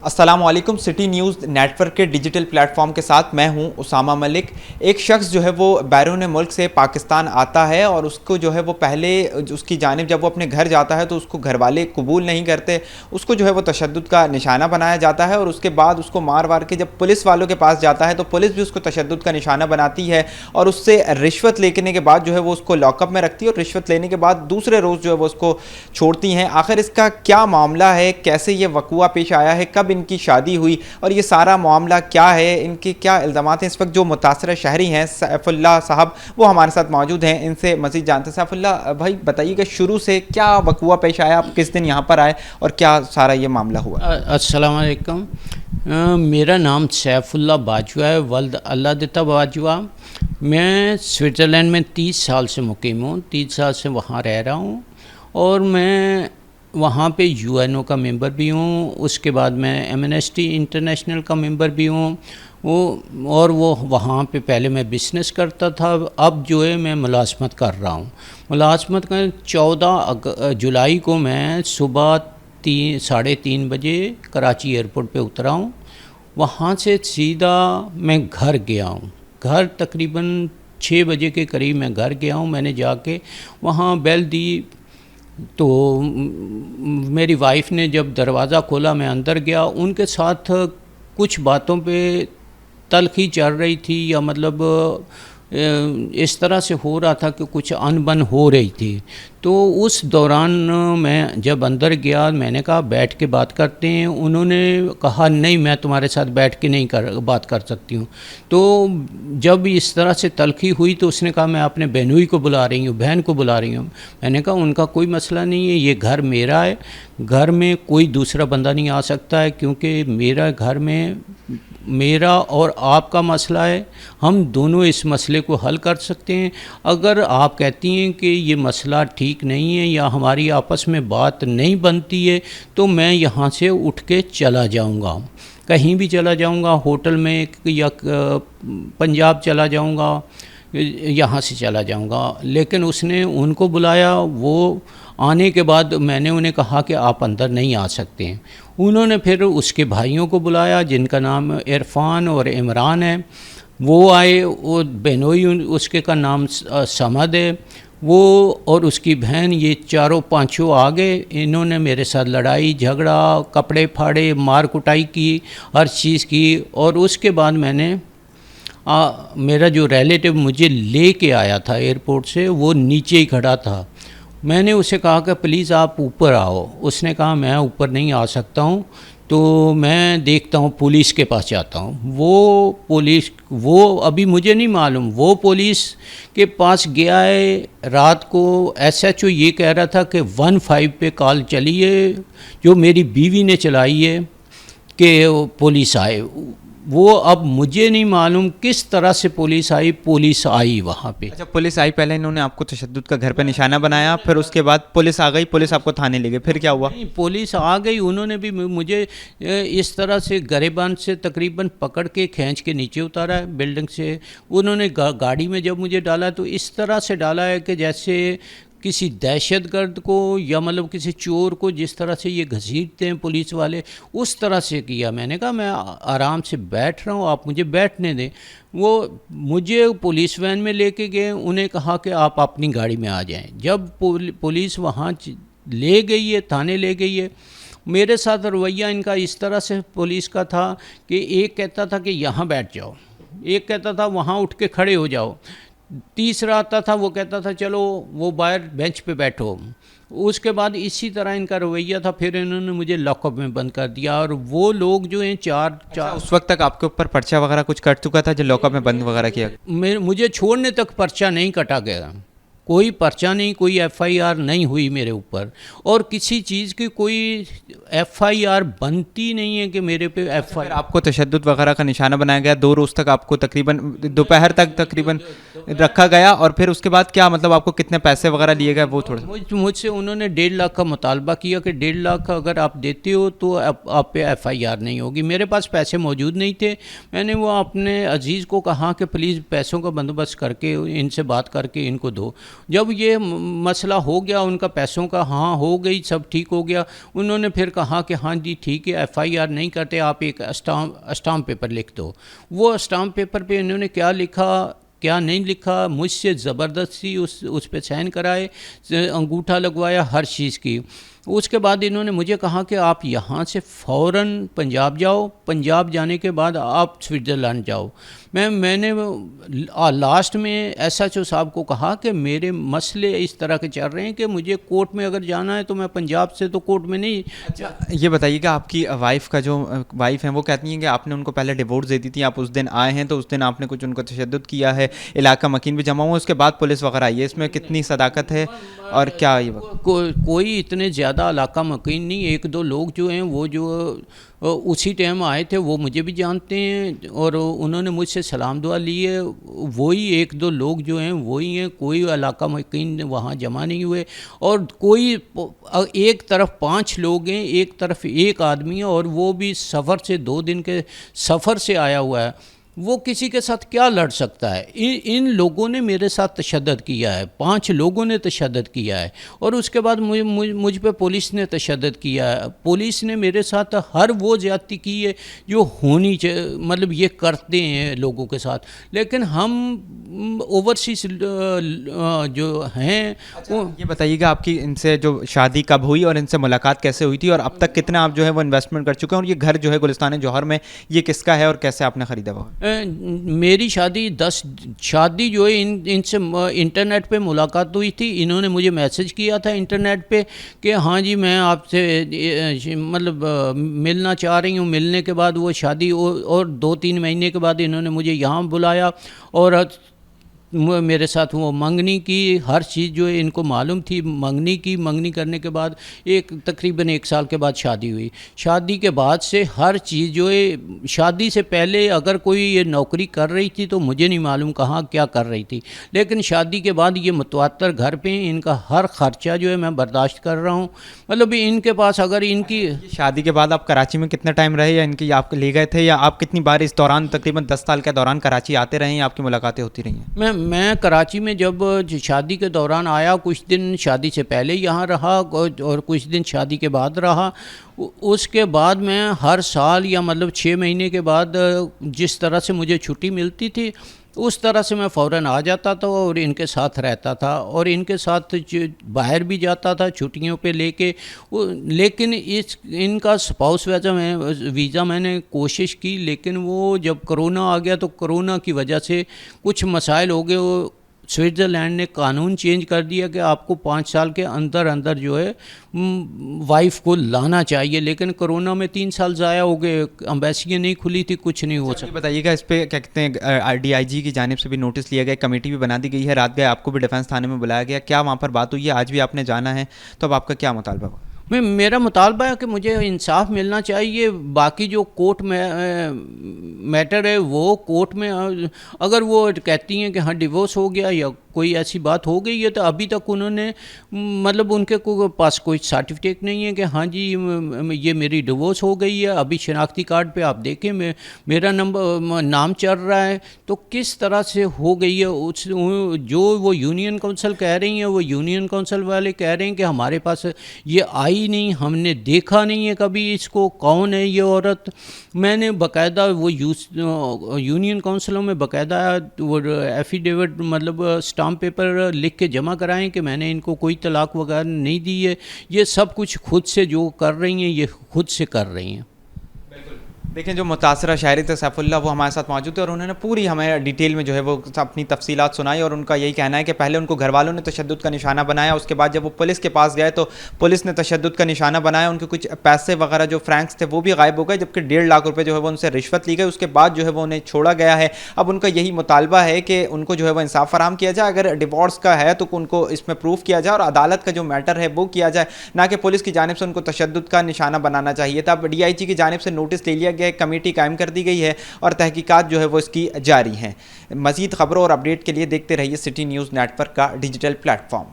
अस्सलाम वालेकुम। City news network के डिजिटल प्लेटफॉर्म के साथ मैं हूं उसामा मलिक। एक शख्स जो है वो बैरून मुल्क से पाकिस्तान आता है और उसको जो है वो पहले उसकी जानिब जब वो अपने घर जाता है तो उसको घर वाले कबूल नहीं करते, उसको जो है वो तशद्दुद का निशाना बनाया जाता है और उसके बाद उसको मार वार के जब पुलिस वालों के पास जाता है तो पुलिस भी उसको तशद्दुद का निशाना बनाती है और उससे रिश्वत लेने के बाद जो है वो उसको लॉकअप में रखती है और रिश्वत लेने के बाद दूसरे रोज़ जो है वो उसको छोड़ती हैं। आखिर इसका क्या मामला है, कैसे ये वक़ुआ पेश आया है, कब इनकी शादी हुई और ये सारा मामला क्या है, इनके क्या इल्ज़ामात हैं? इस वक्त जो मुतासरा शहरी हैं सैफुल्लाह साहब वो हमारे साथ मौजूद हैं, इनसे मज़ीद जानते हैं। सैफुल्लाह भाई बताइएगा शुरू से क्या वक़ुआ पेश आया, आप किस दिन यहाँ पर आए और क्या सारा ये मामला हुआ? अस्सलाम वालेकुम। मेरा नाम सैफुल्लाह बाजवा है, वल्द अल्लाह दिता बाजवा। मैं स्विट्ज़रलैंड में 30 साल से मुकीम हूँ, 30 साल से वहाँ रह रहा हूँ और मैं वहाँ पे यूएनओ का मेंबर भी हूँ। उसके बाद मैं एमनेस्टी इंटरनेशनल का मेंबर भी हूँ। वो वहाँ पे पहले मैं बिज़नेस करता था, अब जो है मैं मुलाज़मत कर रहा हूँ। मुलाज़मत का 14 जुलाई को मैं सुबह 3:30 बजे कराची एयरपोर्ट पे उतरा हूँ। वहाँ से सीधा मैं घर गया हूँ। घर तकरीबन 6 बजे के करीब मैं घर गया हूँ। मैंने जाके वहाँ बेल दी तो मेरी वाइफ़ ने जब दरवाज़ा खोला मैं अंदर गया। उनके साथ कुछ बातों पे तल्खी चल रही थी या मतलब इस तरह से हो रहा था कि कुछ अनबन हो रही थी। तो उस दौरान मैं जब अंदर गया मैंने कहा बैठ के बात करते हैं। उन्होंने कहा नहीं, मैं तुम्हारे साथ बैठ के नहीं बात कर सकती हूँ। तो जब इस तरह से तल्खी हुई तो उसने कहा मैं अपने बहनोई को बुला रही हूँ, बहन को बुला रही हूँ। मैंने कहा उनका कोई मसला नहीं है, ये घर मेरा है, घर में कोई दूसरा बंदा नहीं आ सकता है क्योंकि मेरा घर में मेरा और आपका मसला है, हम दोनों इस मसले को हल कर सकते हैं। अगर आप कहती हैं कि ये मसला ठीक नहीं है या हमारी आपस में बात नहीं बनती है तो मैं यहाँ से उठ के चला जाऊँगा, कहीं भी चला जाऊँगा, होटल में या पंजाब चला जाऊँगा, यहाँ से चला जाऊँगा। लेकिन उसने उनको बुलाया, वो आने के बाद मैंने उन्हें कहा कि आप अंदर नहीं आ सकते हैं। उन्होंने फिर उसके भाइयों को बुलाया जिनका नाम इरफान और इमरान है, वो आए। वो बहनोई उसके का नाम समद है, वो और उसकी बहन, ये चारों पांचों आ गए। इन्होंने मेरे साथ लड़ाई झगड़ा, कपड़े फाड़े, मार कुटाई की, हर चीज़ की। और उसके बाद मैंने मेरा जो रिलेटिव मुझे ले के आया था एयरपोर्ट से, वो नीचे ही खड़ा था। मैंने उसे कहा कि प्लीज़ आप ऊपर आओ। उसने कहा मैं ऊपर नहीं आ सकता हूँ, तो मैं देखता हूँ पुलिस के पास जाता हूँ। वो अभी मुझे नहीं मालूम, वो पुलिस के पास गया है। रात को एसएचओ ये कह रहा था कि 15 पे कॉल चली है जो मेरी बीवी ने चलाई है कि पुलिस आए। वो अब मुझे नहीं मालूम किस तरह से पुलिस आई वहाँ पे। अच्छा, पुलिस आई, पहले इन्होंने आपको तशद्दुद का घर पे निशाना बनाया, फिर उसके बाद पुलिस आ गई, पुलिस आपको थाने ले गई, फिर क्या हुआ? नहीं, पुलिस आ गई, उन्होंने भी मुझे इस तरह से गरेबान से तकरीबन पकड़ के खींच के नीचे उतारा है बिल्डिंग से। उन्होंने गाड़ी में जब मुझे डाला तो इस तरह से डाला है कि जैसे किसी दहशतगर्द को या मतलब किसी चोर को जिस तरह से ये घसीटते हैं पुलिस वाले, उस तरह से किया। मैंने कहा मैं आराम से बैठ रहा हूँ, आप मुझे बैठने दें। वो मुझे पुलिस वैन में लेके गए, उन्हें कहा कि आप अपनी गाड़ी में आ जाएं। जब पुलिस वहाँ ले गई है, थाने ले गई है, मेरे साथ रवैया इनका इस तरह से पुलिस का था कि एक कहता था कि यहाँ बैठ जाओ, एक कहता था वहाँ उठ के खड़े हो जाओ, तीसरा आता था वो कहता था चलो वो बाहर बेंच पे बैठो। उसके बाद इसी तरह इनका रवैया था। फिर इन्होंने मुझे लॉकअप में बंद कर दिया और वो लोग जो हैं चार उस वक्त तक आपके ऊपर पर्चा वगैरह कुछ कट चुका था जो लॉकअप में बंद वगैरह किया? मुझे छोड़ने तक पर्चा नहीं कटा गया, कोई पर्चा नहीं, कोई एफआईआर नहीं हुई मेरे ऊपर और किसी चीज़ की कोई एफआईआर बनती नहीं है कि मेरे पे एफआईआर। आपको तशद्दुद वगैरह का निशाना बनाया गया, 2 रोज़ तक आपको तकरीबन दोपहर तक तकरीबन रखा गया और फिर उसके बाद क्या मतलब आपको कितने पैसे वगैरह लिए गए वो थोड़ा? मुझसे उन्होंने 1.5 लाख का मुतालबा किया कि 1.5 लाख अगर आप देते हो तो आप पे एफआईआर नहीं होगी। मेरे पास पैसे मौजूद नहीं थे। मैंने वो अपने अजीज़ को कहा कि प्लीज़ पैसों का बंदोबस्त करके इनसे बात करके इनको दो। जब ये मसला हो गया उनका पैसों का, हाँ हो गई, सब ठीक हो गया, उन्होंने फिर कहा कि हाँ जी ठीक है, एफआईआर नहीं करते, आप एक स्टाम्प पेपर लिख दो। वो स्टाम्प पेपर पे इन्होंने क्या लिखा क्या नहीं लिखा, मुझसे ज़बरदस्ती उस पे साइन कराए, अंगूठा लगवाया, हर चीज़ की। उसके बाद इन्होंने मुझे कहा कि आप यहाँ से फ़ौरन पंजाब जाओ, पंजाब जाने के बाद आप स्विट्ज़रलैंड जाओ। मैंने लास्ट में एसएचओ साहब को कहा कि मेरे मसले इस तरह के चल रहे हैं कि मुझे कोर्ट में अगर जाना है तो मैं पंजाब से तो कोर्ट में नहीं। अच्छा, ये बताइएगा आपकी वाइफ का जो वाइफ है वो कहती हैं कि आपने उनको पहले डिवोर्स दे दी थी, आप उस दिन आए हैं तो उस दिन आपने कुछ उनको तशद्दुद किया है, इलाका मकीन भी जमा हुआ, उसके बाद पुलिस वगैरह आई है, इसमें कितनी सदाकत है और क्या ये कोई इतने ज़्यादा इलाका मकीन नहीं, एक दो लोग जो हैं वो जो उसी टाइम आए थे वो मुझे भी जानते हैं और उन्होंने मुझसे सलाम दुआ ली है, वही एक दो लोग जो हैं वही हैं, कोई इलाका मकीन वहाँ जमा नहीं हुए। और कोई एक तरफ 5 लोग हैं, एक तरफ एक आदमी है और वो भी सफ़र से 2 दिन के सफ़र से आया हुआ है, वो किसी के साथ क्या लड़ सकता है। इन लोगों ने मेरे साथ तशद्दुद किया है, 5 लोगों ने तशद्दुद किया है और उसके बाद मुझ पे पुलिस ने तशद्दुद किया है। पुलिस ने मेरे साथ हर वो ज़्यादती की है जो होनी चाहिए, मतलब ये करते हैं लोगों के साथ, लेकिन हम ओवरसीज जो हैं। अच्छा, ये बताइएगा आपकी इनसे जो शादी कब हुई और इनसे मुलाकात कैसे हुई थी और अब तक कितना आप जो है वो इन्वेस्टमेंट कर चुके हैं, और ये घर जो है गुलिस्तान जौहर में ये किसका है और कैसे आपने ख़रीदा वो? मेरी शादी जो है इनसे इंटरनेट पे मुलाकात हुई थी। इन्होंने मुझे मैसेज किया था इंटरनेट पे कि हाँ जी मैं आपसे मतलब मिलना चाह रही हूँ। मिलने के बाद वो शादी और 2-3 महीने के बाद इन्होंने मुझे यहाँ बुलाया और मेरे साथ वो मंगनी की, हर चीज़ जो है इनको मालूम थी। मंगनी करने के बाद तकरीबन 1 साल के बाद शादी हुई। शादी के बाद से हर चीज़ जो है, शादी से पहले अगर कोई ये नौकरी कर रही थी तो मुझे नहीं मालूम कहाँ क्या कर रही थी, लेकिन शादी के बाद ये मुतवातर घर पे इनका हर ख़र्चा जो है मैं बर्दाश्त कर रहा हूँ। मतलब इनके पास अगर इनकी शादी के बाद आप कराची में कितना टाइम रहे या इनकी आप ले गए थे, या आप कितनी बार इस दौरान तकरीबन 10 साल के दौरान कराची आते रहे हैं, आपकी मुलाकातें होती रही हैं? मैं कराची में जब शादी के दौरान आया, कुछ दिन शादी से पहले यहाँ रहा और कुछ दिन शादी के बाद रहा। उसके बाद मैं हर साल या मतलब 6 महीने के बाद जिस तरह से मुझे छुट्टी मिलती थी उस तरह से मैं फ़ौरन आ जाता था और इनके साथ रहता था और इनके साथ बाहर भी जाता था छुट्टियों पे लेके। लेकिन इनका स्पाउस वीज़ा मैंने कोशिश की, लेकिन वो जब कोरोना आ गया तो कोरोना की वजह से कुछ मसाइल हो गए। वो स्विट्ज़रलैंड ने कानून चेंज कर दिया कि आपको 5 साल के अंदर अंदर जो है वाइफ को लाना चाहिए, लेकिन कोरोना में 3 साल ज़ाया हो गए, एम्बेसियाँ नहीं खुली थी, कुछ नहीं हो सका। बताइएगा इस पर क्या कहते हैं, DIG की जानिब से भी नोटिस लिया गया, कमेटी भी बना दी गई है, रात गए आपको भी डिफेंस थाने में बुलाया गया, क्या वहाँ पर बात हुई है? आज भी आपने जाना है, तो अब आपका क्या मुतालबा हुआ? मेरा मुतालबा है कि मुझे इंसाफ मिलना चाहिए। बाकी जो कोर्ट में मैटर है वो कोर्ट में अगर वो कहती हैं कि हाँ डिवोर्स हो गया या कोई ऐसी बात हो गई है, तो अभी तक उन्होंने मतलब उनके पास कोई सर्टिफिकेट नहीं है कि हाँ जी ये मेरी डिवोर्स हो गई है। अभी शनाख्ती कार्ड पे आप देखें मेरा नाम चल रहा है, तो किस तरह से हो गई है। जो वो यूनियन काउंसिल कह रही हैं, वो यूनियन काउंसिल वाले कह रहे हैं कि हमारे पास ये आई नहीं, हमने देखा नहीं है कभी इसको, कौन है ये औरत। मैंने बाकायदा वो यूनियन काउंसिलों में बाकायदा वो एफिडेविट मतलब स्टाम्प पेपर लिख के जमा कराएं कि मैंने इनको कोई तलाक वगैरह नहीं दी है। ये सब कुछ खुद से जो कर रही हैं ये खुद से कर रही हैं। देखें, जो मुतासरा शायरी थे सैफुल्ला, वो हमारे साथ मौजूद थे और उन्होंने पूरी हमें डिटेल में जो है वो अपनी तफसीलात सुनाई। और उनका यही कहना है कि पहले उनको घर वालों ने तशद्दुद का निशाना बनाया, उसके बाद जब वो पुलिस के पास गए तो पुलिस ने तशद्दुद का निशाना बनाया। उनके कुछ पैसे वगैरह जो फ्रैंक्स थे वो भी गायब हो गए, जबकि 1.5 लाख रुपये जो है वो उनसे रिश्वत ली गई। उसके बाद जो है वो उन्हें छोड़ा गया है। अब उनका यही मुतालबा है कि उनको जो है वो इंसाफ फराम किया जाए। अगर डिवोर्स का है तो उनको इसमें प्रूफ किया जाए और अदालत का जो मैटर है वो किया जाए, ना कि पुलिस की जानिब से उनको तशद्दुद का निशाना बनाना चाहिए था। अब DIG की जानिब से नोटिस ले लिया गया, कमेटी कायम कर दी गई है और तहकीकात जो है वो इसकी जारी हैं। मज़ीद खबरों और अपडेट के लिए देखते रहिए सिटी न्यूज़ नेटवर्क का डिजिटल प्लेटफॉर्म।